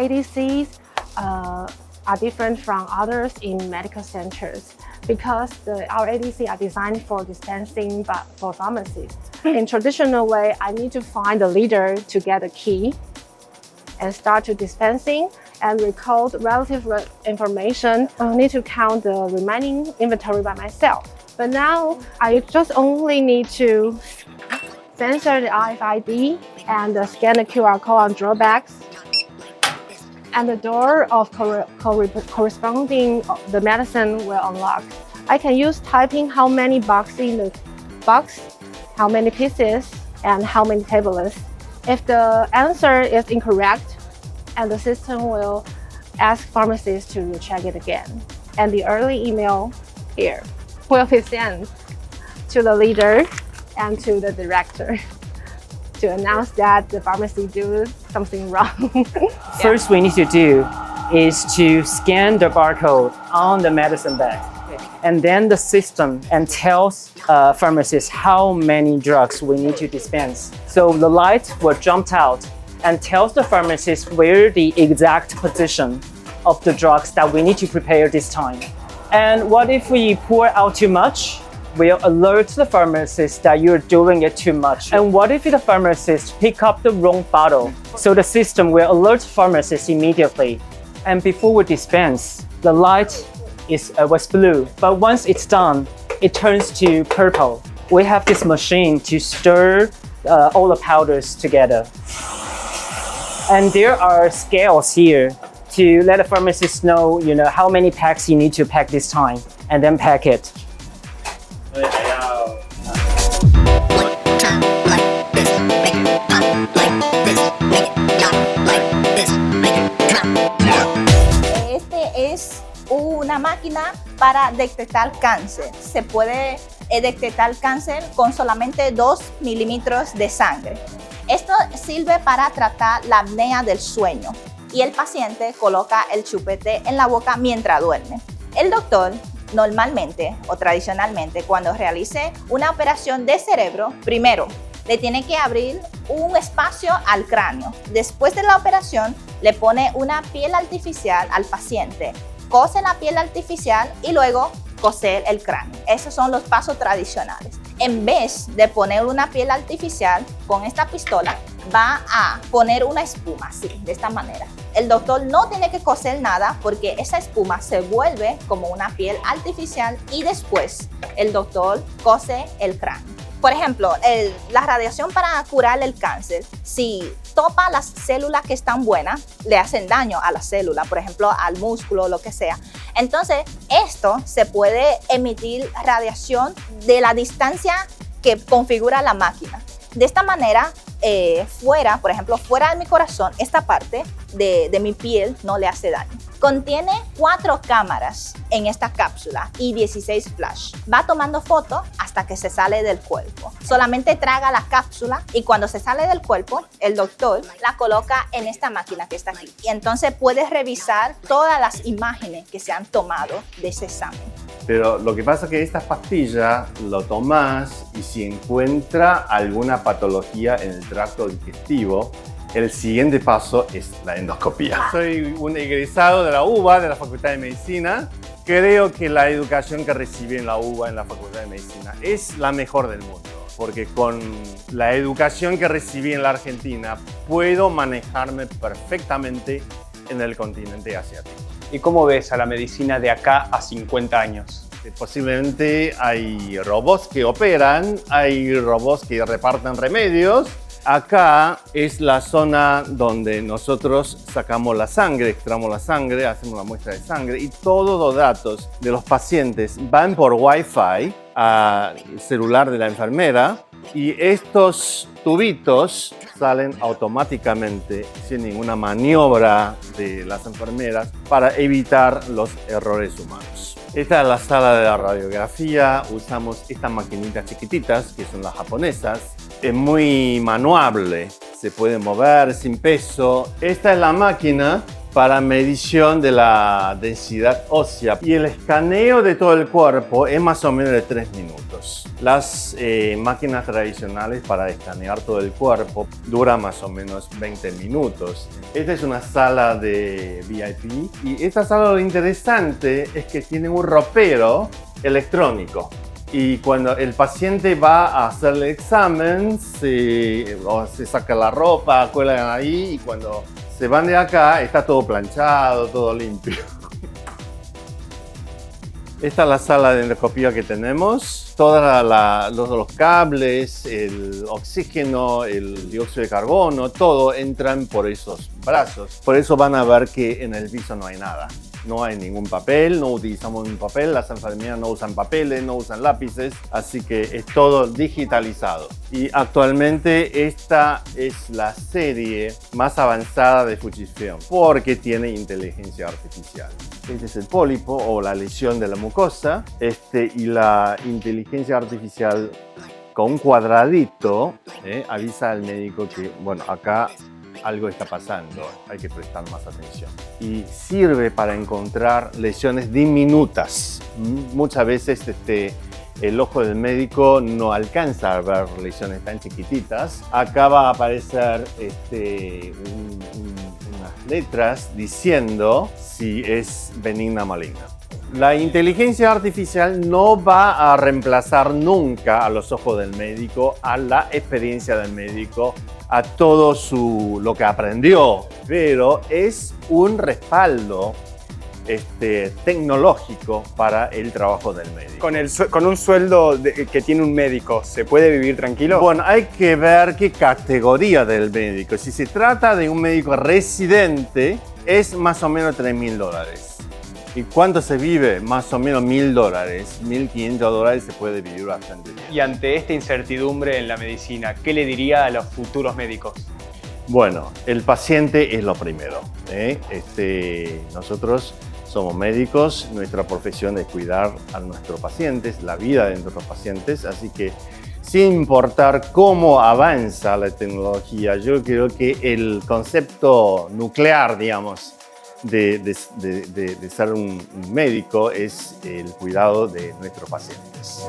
ADCs are different from others in medical centers because our ADCs are designed for dispensing, but for pharmacists. In traditional way, I need to find the leader to get a key and start to dispensing and record relative information. I need to count the remaining inventory by myself. But now I just only need to censor the RFID and scan the QR code on drawbacks. And the door of corresponding the medicine will unlock. I can use typing how many boxes in the box, how many pieces, and how many tablets. If the answer is incorrect, and the system will ask pharmacists to recheck it again. And the early email here will be sent to the leader and to the director to announce that the pharmacy do something wrong. First we need to do is to scan the barcode on the medicine bag. And then the system tells pharmacists how many drugs we need to dispense. So the light will jump out and tells the pharmacist where the exact position of the drugs that we need to prepare this time. And what if we pour out too much? We'll alert the pharmacist that you're doing it too much. And what if the pharmacist pick up the wrong bottle? So the system will alert the pharmacist immediately. And before we dispense, the light was blue, but once it's done, it turns to purple. We have this machine to stir all the powders together. And there are scales here to let the pharmacist know, how many packs you need to pack this time, and then pack it. Este es una máquina para detectar cáncer. Se puede detectar cáncer con solamente 2 milímetros de sangre. Esto sirve para tratar la apnea del sueño y el paciente coloca el chupete en la boca mientras duerme. El doctor normalmente o tradicionalmente cuando realice una operación de cerebro, primero le tiene que abrir un espacio al cráneo. Después de la operación le pone una piel artificial al paciente, cose la piel artificial y luego coser el cráneo. Esos son los pasos tradicionales. En vez de poner una piel artificial, con esta pistola va a poner una espuma, así, de esta manera. El doctor no tiene que coser nada porque esa espuma se vuelve como una piel artificial y después el doctor cose el cráneo. Por ejemplo, la radiación para curar el cáncer, si topa las células que están buenas, le hacen daño a la célula, por ejemplo, al músculo, lo que sea. Entonces, esto se puede emitir radiación de la distancia que configura la máquina. De esta manera, fuera, por ejemplo, fuera de mi corazón, esta parte de mi piel no le hace daño. Contiene 4 cámaras en esta cápsula y 16 flash. Va tomando fotos hasta que se sale del cuerpo. Solamente traga la cápsula y cuando se sale del cuerpo, el doctor la coloca en esta máquina que está aquí. Y entonces puedes revisar todas las imágenes que se han tomado de ese examen. Pero lo que pasa es que estas pastillas lo tomás y si encuentra alguna patología en el tracto digestivo, el siguiente paso es la endoscopía. Soy un egresado de la UBA, de la Facultad de Medicina. Creo que la educación que recibí en la UBA, en la Facultad de Medicina, es la mejor del mundo. Porque con la educación que recibí en la Argentina, puedo manejarme perfectamente en el continente asiático. ¿Y cómo ves a la medicina de acá a 50 años? Posiblemente hay robots que operan, hay robots que reparten remedios. Acá es la zona donde nosotros sacamos la sangre, extraemos la sangre, hacemos la muestra de sangre y todos los datos de los pacientes van por Wi-Fi al celular de la enfermera y estos tubitos salen automáticamente sin ninguna maniobra de las enfermeras para evitar los errores humanos. Esta es la sala de la radiografía, usamos estas maquinitas chiquititas que son las japonesas. Es muy manuable, se puede mover sin peso. Esta es la máquina para medición de la densidad ósea y el escaneo de todo el cuerpo es más o menos de 3 minutos. minutos. Las máquinas tradicionales para escanear todo el cuerpo duran más o menos 20 minutos. Esta es una sala de VIP y esta sala, lo interesante es que tiene un ropero electrónico. Y cuando el paciente va a hacer el examen, se saca la ropa, cuelgan ahí y cuando se van de acá está todo planchado, todo limpio. Esta es la sala de endoscopía que tenemos. Todos los cables, el oxígeno, el dióxido de carbono, todo entran por esos brazos. Por eso van a ver que en el piso no hay nada. No hay ningún papel, no utilizamos un papel, las enfermeras no usan papeles, no usan lápices, así que es todo digitalizado. Y actualmente esta es la serie más avanzada de Fujifilm porque tiene inteligencia artificial. Este es el pólipo o la lesión de la mucosa y la inteligencia artificial con un cuadradito avisa al médico que, bueno, acá algo está pasando, hay que prestar más atención. Y sirve para encontrar lesiones diminutas. Muchas veces el ojo del médico no alcanza a ver lesiones tan chiquititas. Acá va a aparecer unas letras diciendo si es benigna o maligna. La inteligencia artificial no va a reemplazar nunca a los ojos del médico, a la experiencia del médico, a todo lo que aprendió, pero es un respaldo tecnológico para el trabajo del médico. Con un sueldo que tiene un médico, ¿se puede vivir tranquilo? Bueno, hay que ver qué categoría del médico. Si se trata de un médico residente, es más o menos $3.000. ¿Y cuánto se vive? Más o menos $1.000, $1.500 se puede vivir bastante bien. Y ante esta incertidumbre en la medicina, ¿qué le diría a los futuros médicos? Bueno, el paciente es lo primero. Nosotros somos médicos, nuestra profesión es cuidar a nuestros pacientes, la vida de nuestros pacientes, así que sin importar cómo avanza la tecnología, yo creo que el concepto nuclear, digamos, de ser un médico es el cuidado de nuestros pacientes.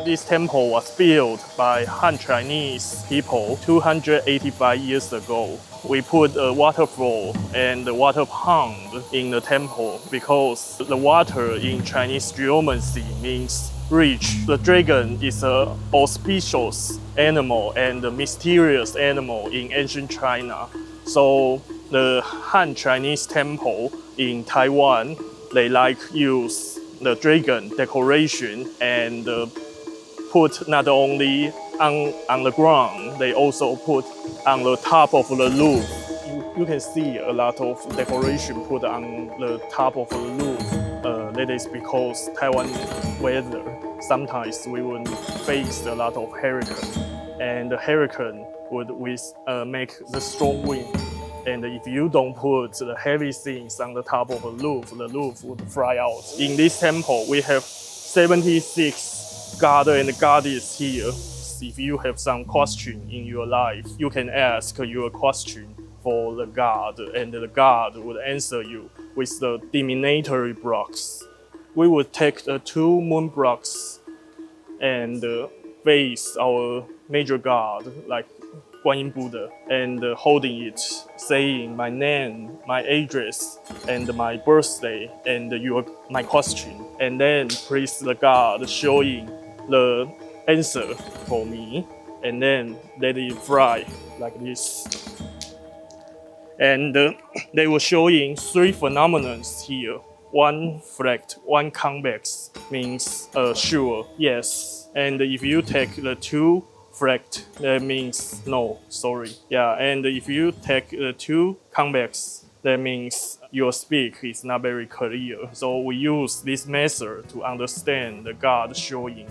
This temple was built by Han Chinese people 285 years ago. We put a waterfall and the water pond in the temple because the water in Chinese geomancy means rich. The dragon is an auspicious animal and a mysterious animal in ancient China. So the Han Chinese temple in Taiwan, they use the dragon decoration and put not only on the ground, they also put on the top of the roof. You can see a lot of decoration put on the top of the roof. That is because Taiwan weather, sometimes we would face a lot of hurricane, and the hurricane would make the strong wind. And if you don't put the heavy things on the top of the roof would fly out. In this temple, we have 76 God and goddess here. If you have some question in your life, you can ask your question for the God, and the God would answer you with the divinatory blocks. We would take the 2 moon blocks and face our major God, like Guan Yin Buddha, and holding it, saying my name, my address, and my birthday, and my question. And then praise the God, showing the answer for me, and then let it fly like this. And they were showing 3 phenomena here. 1 flat, 1 convex means sure, yes. And if you take the 2 flat, that means no, sorry. Yeah, and if you take the 2 convex, that means your speak is not very clear. So we use this method to understand the God showing,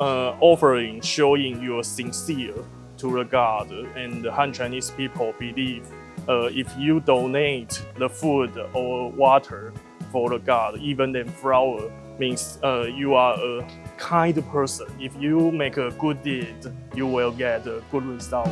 offering, showing you are sincere to the God. And the Han Chinese people believe if you donate the food or water for the God, even then flower, means you are a kind person. If you make a good deed, you will get a good result.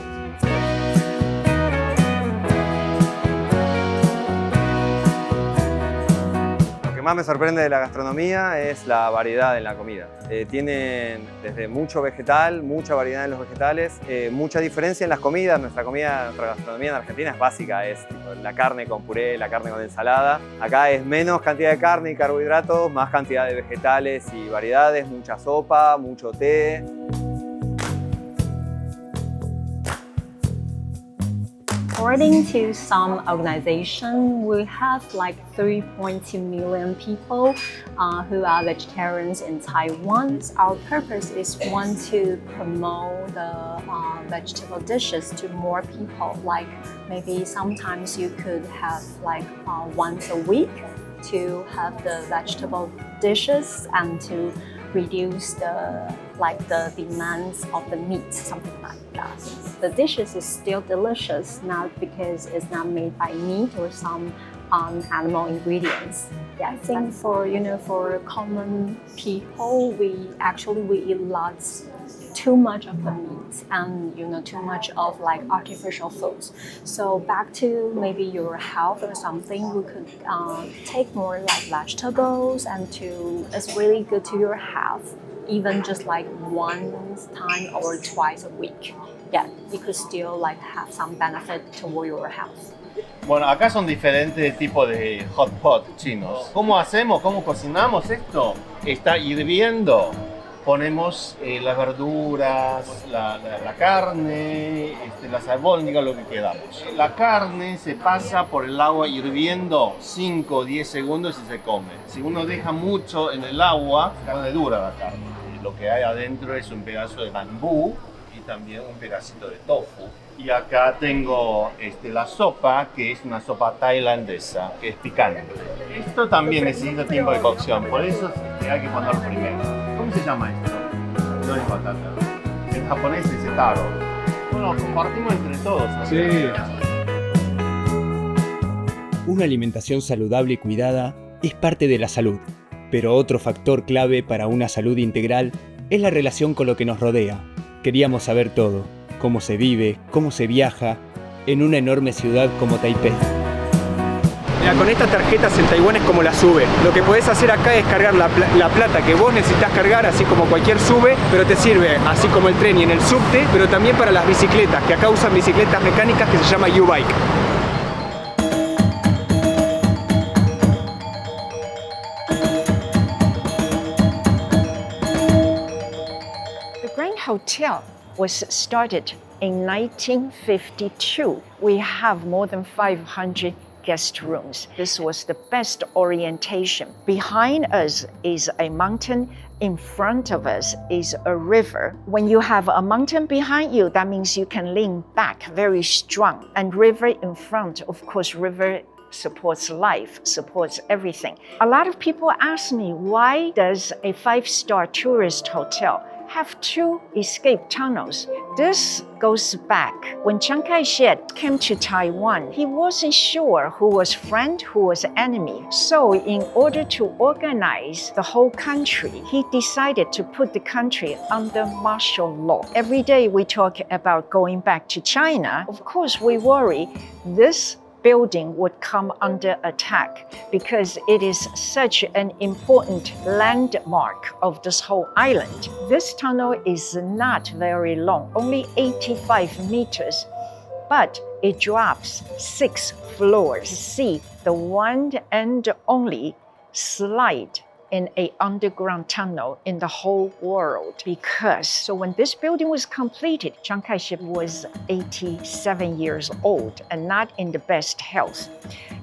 Lo que más me sorprende de la gastronomía es la variedad en la comida. Tienen desde mucho vegetal, mucha variedad en los vegetales, mucha diferencia en las comidas. Nuestra gastronomía en Argentina es básica, es tipo, la carne con puré, la carne con ensalada. Acá es menos cantidad de carne y carbohidratos, más cantidad de vegetales y variedades, mucha sopa, mucho té. According to some organization, we have like 3.2 million people who are vegetarians in Taiwan. Our purpose is to promote the vegetable dishes to more people. Like maybe sometimes you could have like once a week to have the vegetable dishes and to reduce the demands of the meat, something like that. The dishes is still delicious, not because it's not made by meat or some animal ingredients. Yeah, I think for common people, we eat too much of the meat and too much of like artificial foods. So back to maybe your health or something, we could take more like vegetables, and it's really good to your health, even just like one time or twice a week. Yeah, you could still like have some benefit toward your health. Bueno, acá son diferentes tipos de hot pot chinos. ¿Cómo hacemos? ¿Cómo cocinamos esto? Está hirviendo. Ponemos las verduras, la carne, las albóndigas, lo que quedamos. La carne se pasa por el agua hirviendo 5 o 10 segundos y se come. Si uno deja mucho en el agua, la carne dura la carne. Lo que hay adentro es un pedazo de bambú y también un pedacito de tofu. Y acá tengo la sopa, que es una sopa tailandesa, que es picante. Esto también necesita tiempo de cocción, por eso hay que ponerlo primero. ¿Cómo se llama esto? No es batata. En japonés es taro. Bueno, compartimos entre todos, ¿no? Sí. Una alimentación saludable y cuidada es parte de la salud, pero otro factor clave para una salud integral es la relación con lo que nos rodea. Queríamos saber todo, cómo se vive, cómo se viaja en una enorme ciudad como Taipei. Mira, con estas tarjetas en Taiwán es como la sube. Lo que podés hacer acá es cargar la plata que vos necesitas cargar, así como cualquier sube, pero te sirve así como el tren y en el subte, pero también para las bicicletas, que acá usan bicicletas mecánicas que se llama U-Bike. Hotel was started in 1952. We have more than 500 guest rooms. This was the best orientation. Behind us is a mountain. In front of us is a river. When you have a mountain behind you, that means you can lean back very strong. And river in front, of course, river supports life, supports everything. A lot of people ask me, why does a 5-star tourist hotel have 2 escape tunnels? This goes back. When Chiang Kai-shek came to Taiwan, he wasn't sure who was friend, who was enemy. So in order to organize the whole country, he decided to put the country under martial law. Every day we talk about going back to China. Of course, we worry this building would come under attack because it is such an important landmark of this whole island. This tunnel is not very long, only 85 meters, but it drops 6 floors. See, the one and only slide in an underground tunnel in the whole world. So when this building was completed, Chiang Kai-shek was 87 years old and not in the best health.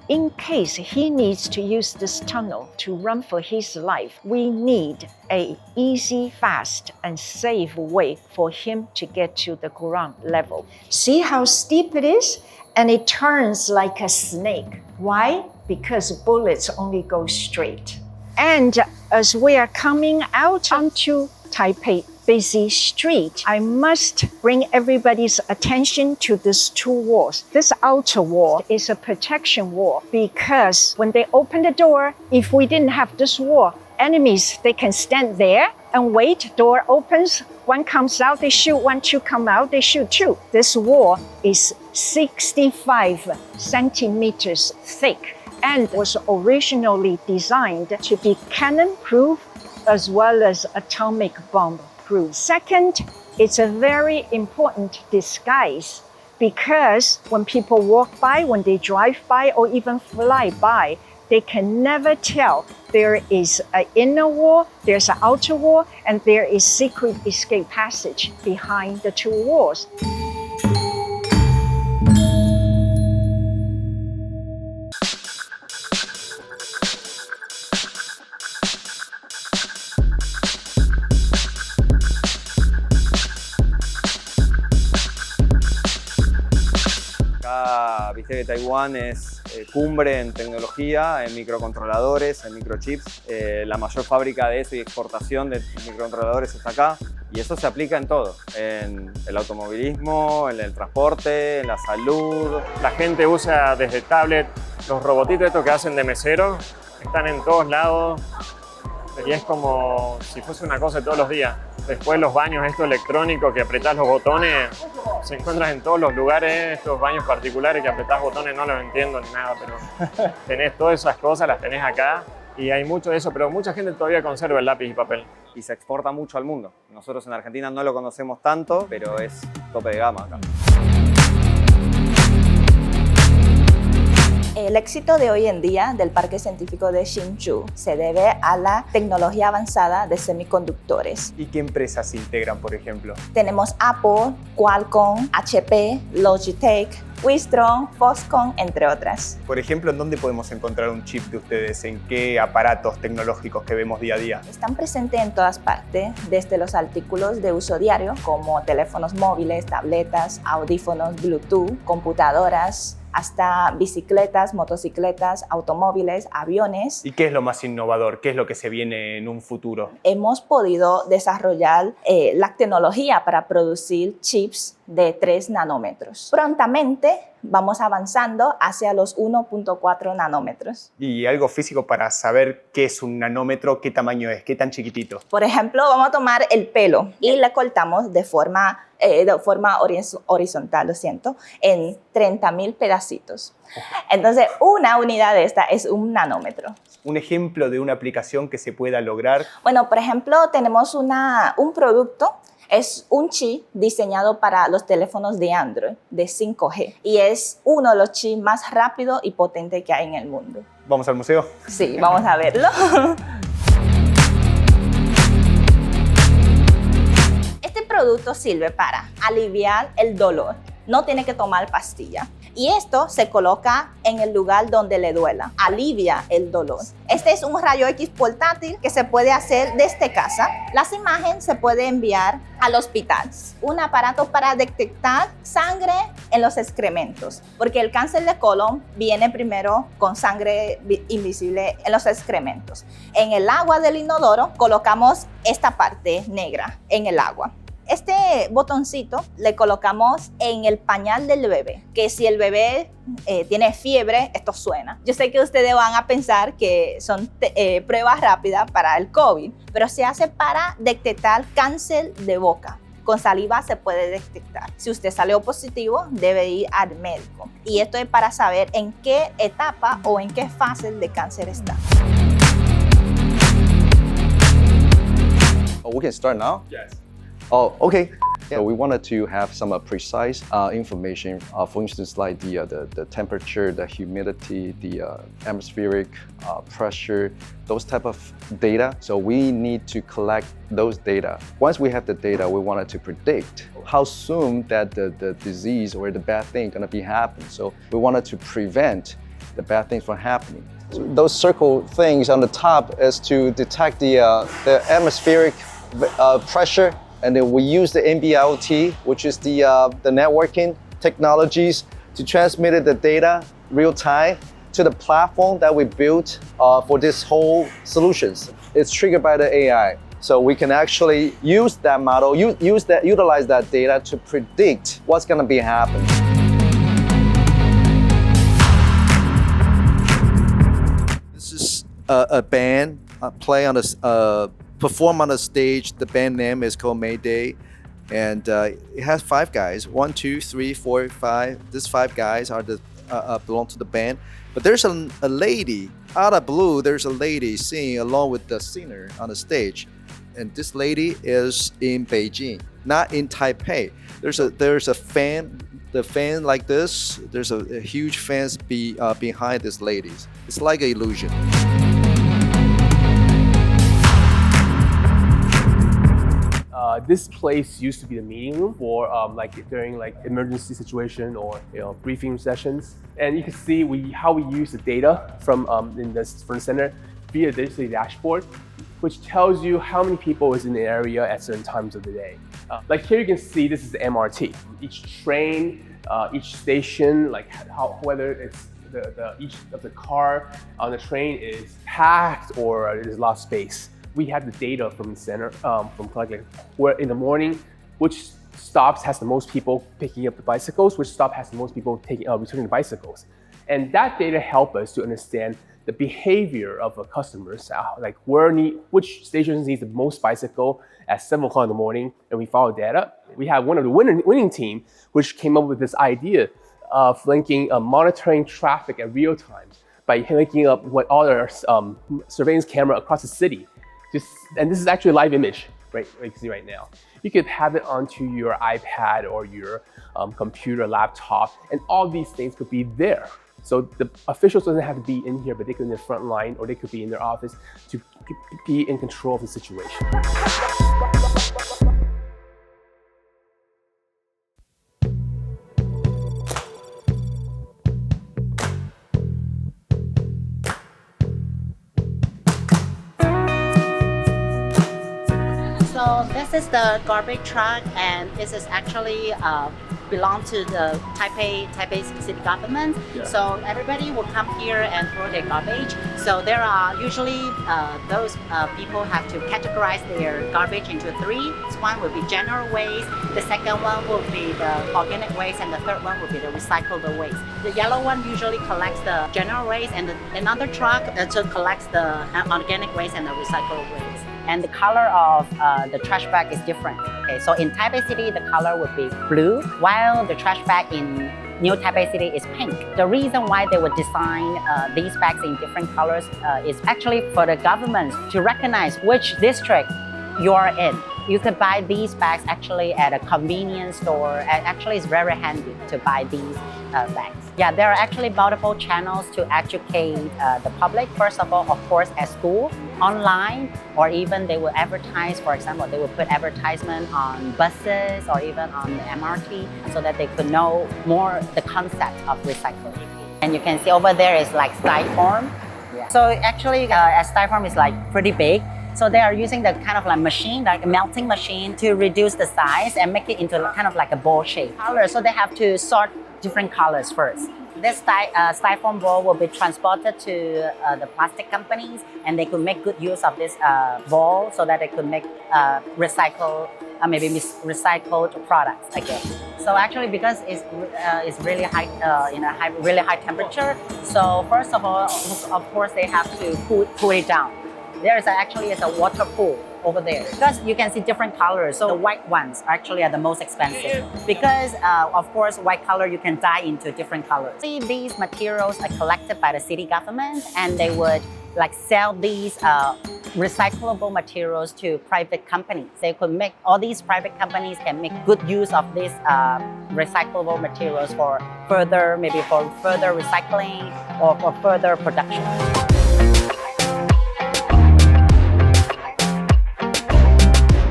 In case he needs to use this tunnel to run for his life, we need an easy, fast, and safe way for him to get to the ground level. See how steep it is? And it turns like a snake. Why? Because bullets only go straight. And as we are coming out onto Taipei busy street, I must bring everybody's attention to these 2 walls. This outer wall is a protection wall because when they open the door, if we didn't have this wall, enemies, they can stand there and wait. Door opens, one comes out, they shoot. One, two come out, they shoot two. This wall is 65 centimeters thick and was originally designed to be cannon-proof as well as atomic bomb-proof. Second, it's a very important disguise because when people walk by, when they drive by, or even fly by, they can never tell there is an inner wall, there's an outer wall, and there is secret escape passage behind the two walls. Viste que Taiwán es cumbre en tecnología, en microcontroladores, en microchips. La mayor fábrica de eso y exportación de microcontroladores está acá. Y eso se aplica en todo, en el automovilismo, en el transporte, en la salud. La gente usa desde tablet los robotitos estos que hacen de mesero. Están en todos lados y es como si fuese una cosa de todos los días. Después los baños estos electrónicos que apretás los botones, se encuentran en todos los lugares, estos baños particulares que apretás botones, no los entiendo ni nada, pero tenés todas esas cosas, las tenés acá y hay mucho de eso, pero mucha gente todavía conserva el lápiz y papel. Y se exporta mucho al mundo. Nosotros en Argentina no lo conocemos tanto, pero es tope de gama acá. El éxito de hoy en día del Parque Científico de Hsinchu se debe a la tecnología avanzada de semiconductores. ¿Y qué empresas se integran, por ejemplo? Tenemos Apple, Qualcomm, HP, Logitech, Wistron, Foxconn, entre otras. Por ejemplo, ¿en dónde podemos encontrar un chip de ustedes? ¿En qué aparatos tecnológicos que vemos día a día? Están presentes en todas partes, desde los artículos de uso diario, como teléfonos móviles, tabletas, audífonos, Bluetooth, computadoras, hasta bicicletas, motocicletas, automóviles, aviones. ¿Y qué es lo más innovador? ¿Qué es lo que se viene en un futuro? Hemos podido desarrollar la tecnología para producir chips de 3 nanómetros. Prontamente vamos avanzando hacia los 1.4 nanómetros. ¿Y algo físico para saber qué es un nanómetro, qué tamaño es, qué tan chiquitito? Por ejemplo, vamos a tomar el pelo y le cortamos de forma horizontal, en 30.000 pedacitos. Entonces, una unidad de esta es un nanómetro. ¿Un ejemplo de una aplicación que se pueda lograr? Bueno, por ejemplo, tenemos un producto. Es un chip diseñado para los teléfonos de Android de 5G y es uno de los chips más rápidos y potentes que hay en el mundo. ¿Vamos al museo? Sí, vamos a verlo. Este producto sirve para aliviar el dolor. No tiene que tomar pastilla. Y esto se coloca en el lugar donde le duela. Alivia el dolor. Este es un rayo X portátil que se puede hacer desde casa. Las imágenes se pueden enviar al hospital. Un aparato para detectar sangre en los excrementos. Porque el cáncer de colon viene primero con sangre invisible en los excrementos. En el agua del inodoro colocamos esta parte negra en el agua. Este botoncito le colocamos en el pañal del bebé, que si el bebé tiene fiebre, esto suena. Yo sé que ustedes van a pensar que son pruebas rápidas para el COVID, pero se hace para detectar cáncer de boca. Con saliva se puede detectar. Si usted salió positivo, debe ir al médico. Y esto es para saber en qué etapa o en qué fase de cáncer está. Oh, we can start now? Yes. Oh, okay. So we wanted to have some precise information, for instance, like the temperature, the humidity, the atmospheric pressure, those type of data. So we need to collect those data. Once we have the data, we wanted to predict how soon that the disease or the bad thing gonna be happening. So we wanted to prevent the bad things from happening. So those circle things on the top is to detect the atmospheric pressure. And then we use the NB-IoT, which is the networking technologies, to transmit the data real time to the platform that we built for this whole solutions. It's triggered by the AI. So we can actually use that model, utilize that data to predict what's gonna be happening. This is a band play on a perform on a stage. The band name is called Mayday, and it has 5 guys. 1, 2, 3, 4, 5. These 5 guys are the belong to the band. But there's a lady out of blue. There's a lady singing along with the singer on the stage, and this lady is in Beijing, not in Taipei. There's a fan. The fan like this. There's a huge fans behind these ladies. It's like an illusion. This place used to be the meeting room for during emergency situation or briefing sessions, and you can see how we use the data from the center via digital dashboard, which tells you how many people is in the area at certain times of the day. Like here you can see this is the MRT. Each train, each station, whether it's each of the car on the train is packed or there's a lot of space. We have the data from the center, where in the morning, which stops has the most people picking up the bicycles, which stop has the most people returning the bicycles. And that data help us to understand the behavior of customers, which stations needs the most bicycle at 7 o'clock in the morning, and we follow that up. We have one of the winning team, which came up with this idea of linking monitoring traffic at real time by linking up what all our surveillance camera across the city. And this is actually a live image, right? You can see right now. You could have it onto your iPad or your computer, laptop, and all these things could be there. So the officials doesn't have to be in here, but they could be in the front line or they could be in their office to be in control of the situation. So this is the garbage truck, and this is actually belong to the Taipei city government. Yeah. So everybody will come here and throw their garbage. So there are usually those people have to categorize their garbage into 3. One will be general waste, the second one will be the organic waste, and the third one will be the recyclable waste. The yellow one usually collects the general waste, and another truck collects the organic waste and the recyclable waste. And the color of the trash bag is different. Okay, so in Taipei City, the color would be blue, while the trash bag in New Taipei City is pink. The reason why they would design these bags in different colors is actually for the government to recognize which district you are in. You could buy these bags actually at a convenience store, and actually it's very handy to buy these bags. Yeah, there are actually multiple channels to educate the public. First of all, of course, at school, online, or even they will advertise, for example, they will put advertisement on buses or even on the MRT so that they could know more the concept of recycling. And you can see over there is like styrofoam. Yeah. So actually, a styrofoam is like pretty big. So they are using the kind of like machine, like a melting machine, to reduce the size and make it into kind of like a ball shape. So they have to sort different colors first. This styrofoam ball will be transported to the plastic companies, and they could make good use of this ball so that they could make recycled products again. So actually, because it's really high, really high temperature. So first of all, of course, they have to cool it down. There is actually a water pool over there, because you can see different colors. So the white ones actually are the most expensive, because of course white color you can dye into different colors. See, these materials are collected by the city government, and they would sell these recyclable materials to private companies. They could make, all these private companies can make good use of these recyclable materials for further recycling or for further production.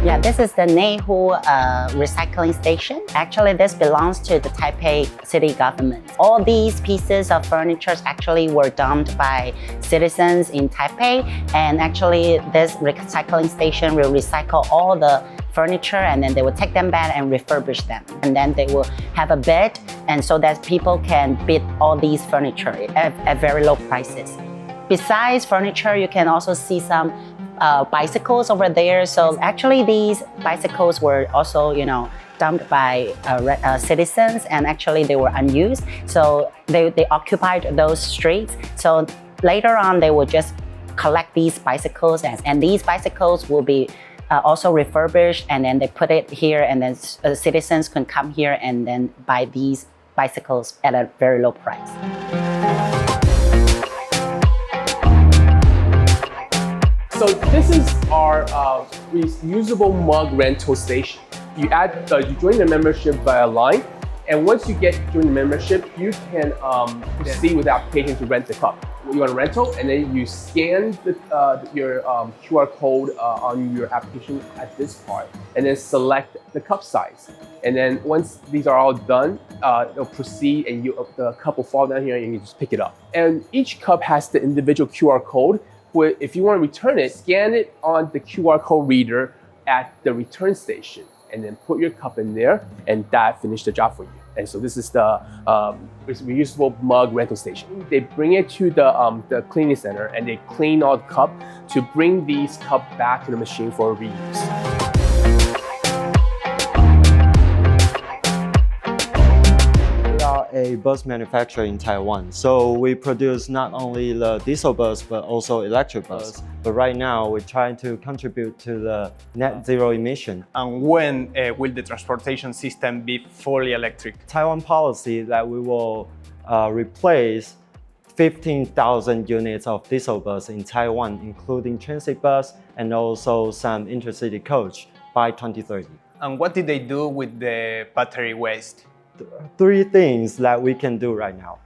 Yeah, this is the Nehu recycling station. Actually, this belongs to the Taipei city government. All these pieces of furniture actually were dumped by citizens in Taipei, and actually this recycling station will recycle all the furniture, and then they will take them back and refurbish them. And then they will have a bid, and so that people can bid all these furniture at very low prices. Besides furniture, you can also see some bicycles over there. So actually these bicycles were also, dumped by citizens, and actually they were unused. So they occupied those streets. So later on they will just collect these bicycles, and these bicycles will be also refurbished, and then they put it here, and then citizens can come here and then buy these bicycles at a very low price. So this is our reusable mug rental station. You join the membership via line, and once you join the membership, you can proceed with the application to rent the cup. You want a rental, and then you scan your QR code on your application at this part, and then select the cup size. And then once these are all done, it'll proceed, and the cup will fall down here, and you just pick it up. And each cup has the individual QR code. If you want to return it, scan it on the QR code reader at the return station, and then put your cup in there, and that finished the job for you. And so this is the reusable mug rental station. They bring it to the cleaning center, and they clean all the cup to bring these cups back to the machine for reuse. A bus manufacturer in Taiwan. So we produce not only the diesel bus, but also electric bus. But right now we're trying to contribute to the net zero emission. And when will the transportation system be fully electric? Taiwan policy that we will replace 15,000 units of diesel bus in Taiwan, including transit bus and also some intercity coach by 2030. And what did they do with the battery waste? 3 things that we can do right now.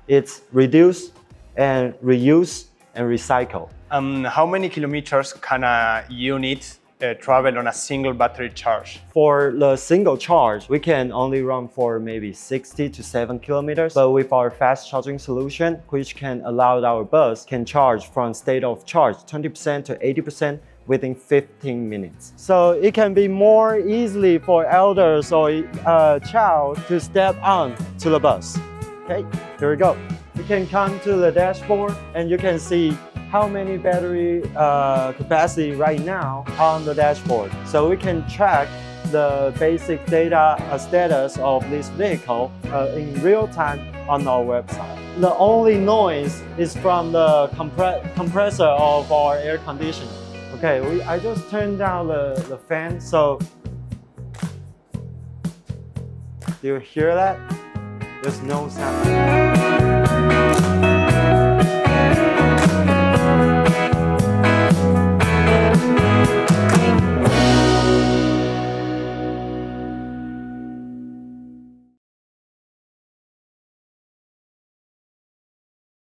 It's reduce and reuse and recycle. How many kilometers can a unit travel on a single battery charge? For the single charge, we can only run for maybe 60 to 7 kilometers. But with our fast charging solution, which can allow our bus can charge from state of charge 20% to 80% within 15 minutes. So it can be more easily for elders or a child to step on to the bus. Okay, here we go. You can come to the dashboard and you can see how many battery capacity right now on the dashboard. So we can track the basic data status of this vehicle in real time on our website. The only noise is from the compressor of our air conditioning. Okay, I just turned down the fan, so do you hear that? There's no sound.